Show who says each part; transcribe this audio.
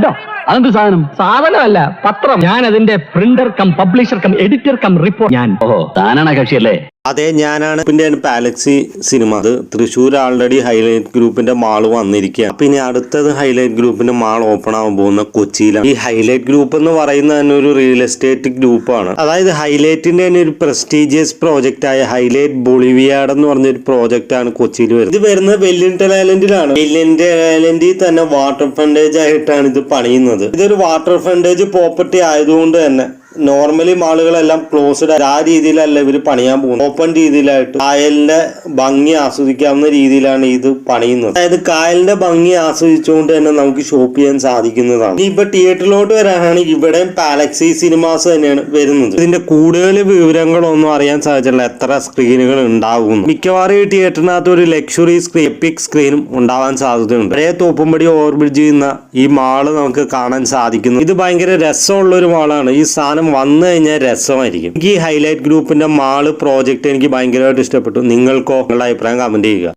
Speaker 1: ഹെഡോ? അതെന്ത് സാധനം? സാധനമല്ല, പത്രം. ഞാൻ അതിന്റെ printer cum publisher cum editor cum report. ഞാൻ താനാണ് കക്ഷിയല്ലേ?
Speaker 2: അതെ, ഞാനാണ്. പാലക്സി സിനിമ. അത് തൃശ്ശൂർ ആൾറെഡി ഹൈലൈറ്റ് ഗ്രൂപ്പിന്റെ മാള് വന്നിരിക്കുക. അപ്പൊ ഇനി അടുത്തത് ഹൈലൈറ്റ് ഗ്രൂപ്പിന്റെ മാൾ ഓപ്പൺ ആവാൻ പോകുന്ന കൊച്ചിയിലാണ്. ഈ ഹൈലൈറ്റ് ഗ്രൂപ്പ് എന്ന് പറയുന്നത് തന്നെ ഒരു റിയൽ എസ്റ്റേറ്റ് ഗ്രൂപ്പാണ്. അതായത് ഹൈലൈറ്റിന്റെ തന്നെ ഒരു പ്രസ്റ്റീജിയസ് പ്രോജക്റ്റ് ആയ ഹൈലൈറ്റ് ബൊളിവിയാഡ് എന്ന് പറഞ്ഞൊരു പ്രോജക്റ്റ് ആണ് കൊച്ചിയിൽ വരുന്നത്. ഇത് വരുന്നത് വെല്ലിംഗ്ടൺ ഐലൻഡിലാണ്. വെല്ലിംഗ്ടൺ ഐലൻഡിൽ തന്നെ വാട്ടർ ഫ്രണ്ടേജ് ആയിട്ടാണ് ഇത് പണിയുന്നത്. ഇതൊരു വാട്ടർ ഫ്രണ്ടേജ് പ്രോപ്പർട്ടി ആയതുകൊണ്ട് തന്നെ നോർമലി മാളുകളെല്ലാം ക്ലോസ്ഡ് ആ രീതിയിലല്ല ഇവർ പണിയാൻ പോകുന്നത്. ഓപ്പൺ രീതിയിലായിട്ട് കായലിന്റെ ഭംഗി ആസ്വദിക്കാവുന്ന രീതിയിലാണ് ഇത് പണിയുന്നത്. അതായത് കായലിന്റെ ഭംഗി ആസ്വദിച്ചുകൊണ്ട് തന്നെ നമുക്ക് ഷോപ്പ് ചെയ്യാൻ സാധിക്കുന്നതാണ്. ഇപ്പൊ തിയേറ്ററിലോട്ട് വരാനാണെങ്കിൽ ഇവിടെയും പാലക്സി സിനിമാസ് തന്നെയാണ് വരുന്നത്. ഇതിന്റെ കൂടുതൽ വിവരങ്ങളൊന്നും അറിയാൻ സാധിച്ചില്ല, എത്ര സ്ക്രീനുകൾ ഉണ്ടാകുന്നു. മിക്കവാറും ഈ തിയേറ്ററിനകത്ത് ഒരു ലക്ഷറി സ്ക്രീൻ, എപ്പിക് സ്ക്രീനും ഉണ്ടാവാൻ സാധ്യതയുണ്ട്. പഴയ തോപ്പുംപടി ഓവർബ്രിഡ്ജ് ചെയ്യുന്ന ഈ മാള് നമുക്ക് കാണാൻ സാധിക്കുന്നു. ഇത് ഭയങ്കര രസമുള്ള ഒരു മാളാണ്. ഈ സാധനം വന്നു കഴിഞ്ഞാൽ രസമായിരിക്കും. എനിക്ക് ഈ ഹൈലൈറ്റ് ഗ്രൂപ്പിന്റെ മാള് പ്രോജക്റ്റ് എനിക്ക് ഭയങ്കരമായിട്ട് ഇഷ്ടപ്പെട്ടു. നിങ്ങൾക്കോ? നിങ്ങളുടെ അഭിപ്രായം കമന്റ് ചെയ്യുക.